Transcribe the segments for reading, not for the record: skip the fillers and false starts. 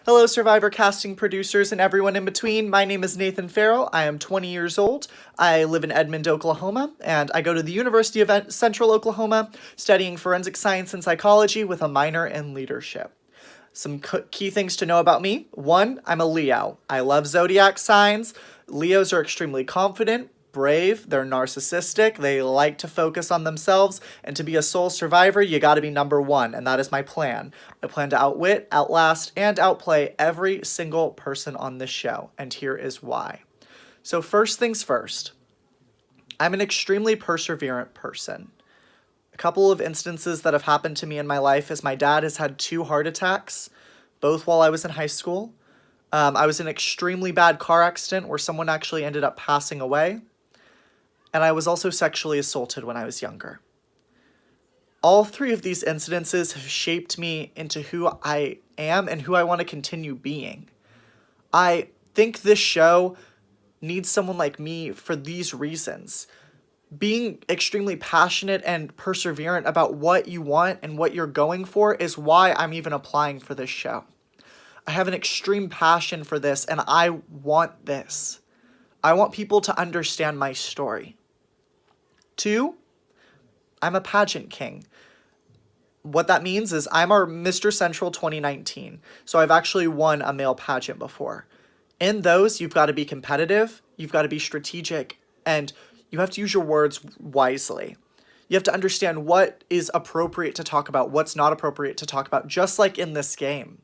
Hello, Survivor casting producers and everyone in between. My name is Nathan Ferrell. I am 20 years old. I live in Edmond, Oklahoma, and I go to the University of Central Oklahoma studying forensic science and psychology with a minor in leadership. Some key things to know about me. One, I'm a Leo. I love zodiac signs. Leos are extremely confident, brave, they're narcissistic, they like to focus on themselves, and to be a sole survivor, you gotta be number one, and that is my plan. I plan to outwit, outlast, and outplay every single person on this show, and here is why. So first things first, I'm an extremely perseverant person. A couple of instances that have happened to me in my life is my dad has had 2 heart attacks, both while I was in high school. I was in an extremely bad car accident where someone actually ended up passing away. And I was also sexually assaulted when I was younger. All three of these incidences have shaped me into who I am and who I want to continue being. I think this show needs someone like me for these reasons. Being extremely passionate and perseverant about what you want and what you're going for is why I'm even applying for this show. I have an extreme passion for this, and I want this. I want people to understand my story. 2, I'm a pageant king. What that means is I'm our Mr. Central 2019. So I've actually won a male pageant before. In those, you've got to be competitive, you've got to be strategic, and you have to use your words wisely. You have to understand what is appropriate to talk about, what's not appropriate to talk about, just like in this game.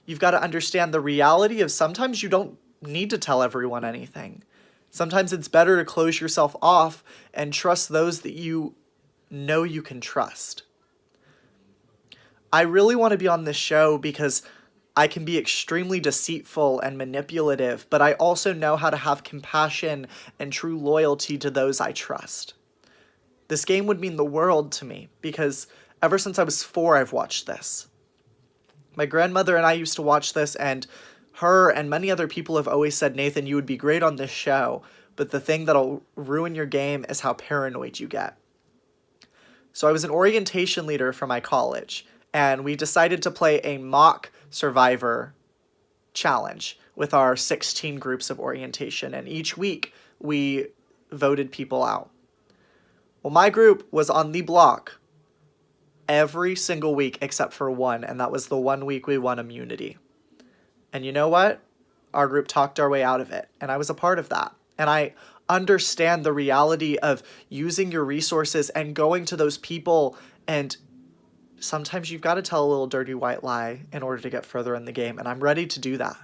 You've got to understand the reality of sometimes you don't need to tell everyone anything. Sometimes it's better to close yourself off and trust those that you know you can trust. I really want to be on this show because I can be extremely deceitful and manipulative, but I also know how to have compassion and true loyalty to those I trust. This game would mean the world to me because ever since I was 4, I've watched this. My grandmother and I used to watch this, and her and many other people have always said, Nathan, you would be great on this show, but the thing that'll ruin your game is how paranoid you get. So I was an orientation leader for my college, and we decided to play a mock Survivor challenge with our 16 groups of orientation, and each week we voted people out. Well, my group was on the block every single week except for one, and that was the one week we won immunity. And you know what? Our group talked our way out of it, and I was a part of that. And I understand the reality of using your resources and going to those people, and sometimes you've got to tell a little dirty white lie in order to get further in the game, and I'm ready to do that.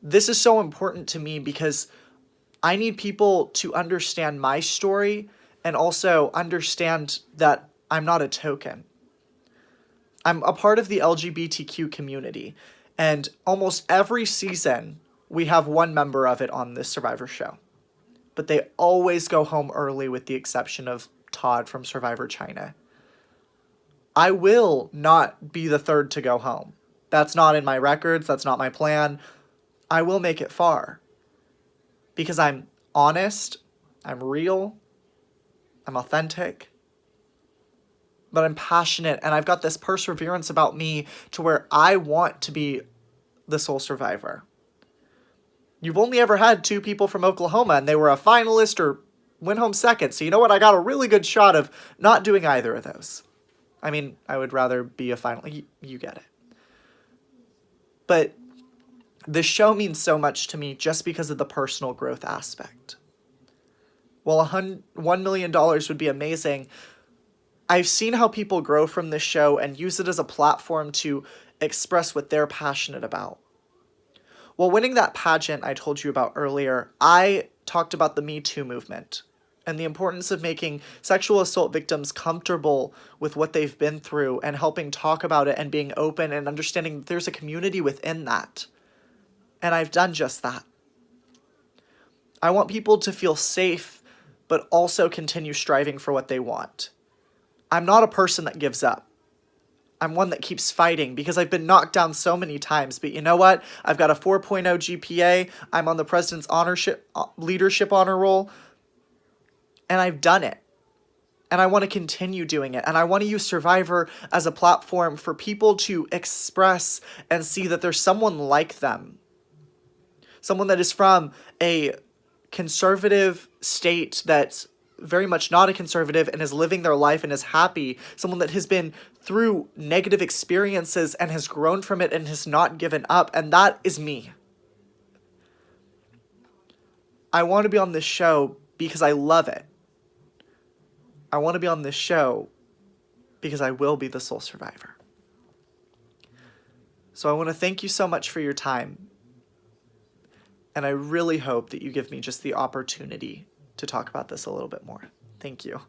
This is so important to me because I need people to understand my story and also understand that I'm not a token. I'm a part of the LGBTQ community, and almost every season we have one member of it on this Survivor show. But they always go home early with the exception of Todd from Survivor China. I will not be the third to go home. That's not in my records, that's not my plan. I will make it far. Because I'm honest, I'm real, I'm authentic, but I'm passionate, and I've got this perseverance about me to where I want to be the sole survivor. You've only ever had 2 people from Oklahoma, and they were a finalist or went home second, so you know what? I got a really good shot of not doing either of those. I mean, I would rather be a finalist. You get it. But this show means so much to me just because of the personal growth aspect. While $1 million would be amazing, I've seen how people grow from this show and use it as a platform to express what they're passionate about. While winning that pageant I told you about earlier, I talked about the Me Too movement and the importance of making sexual assault victims comfortable with what they've been through and helping talk about it and being open and understanding that there's a community within that. And I've done just that. I want people to feel safe, but also continue striving for what they want. I'm not a person that gives up. I'm one that keeps fighting because I've been knocked down so many times. But you know what? I've got a 4.0 GPA. I'm on the president's leadership honor roll. And I've done it. And I want to continue doing it. And I want to use Survivor as a platform for people to express and see that there's someone like them. Someone that is from a conservative state that's very much not a conservative and is living their life and is happy. Someone that has been through negative experiences and has grown from it and has not given up. And that is me. I want to be on this show because I love it. I want to be on this show because I will be the sole survivor. So I want to thank you so much for your time. And I really hope that you give me just the opportunity to talk about this a little bit more. Thank you.